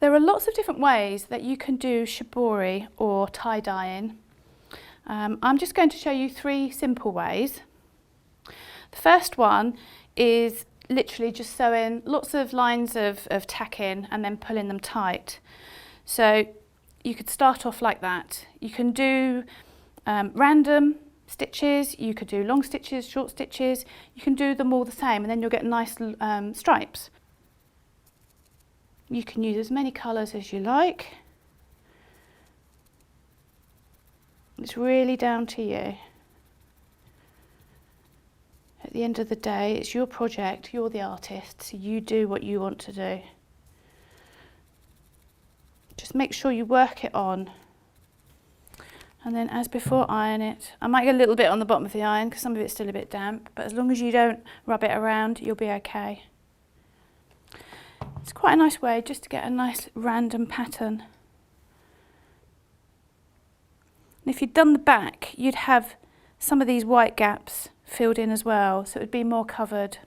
There are lots of different ways that you can do shibori or tie-dyeing. I'm just going to show you 3 simple ways. The first one is literally just sewing lots of lines of tack in and then pulling them tight. So you could start off like that. You can do random stitches, you could do long stitches, short stitches, you can do them all the same and then you'll get nice stripes. You can use as many colours as you like. It's really down to you. At the end of the day, it's your project, you're the artist, so you do what you want to do. Just make sure you work it on. And then as before, iron it. I might get a little bit on the bottom of the iron because some of it's still a bit damp, but as long as you don't rub it around, you'll be okay. It's quite a nice way just to get a nice random pattern. And if you'd done the back, you'd have some of these white gaps filled in as well, so it would be more covered.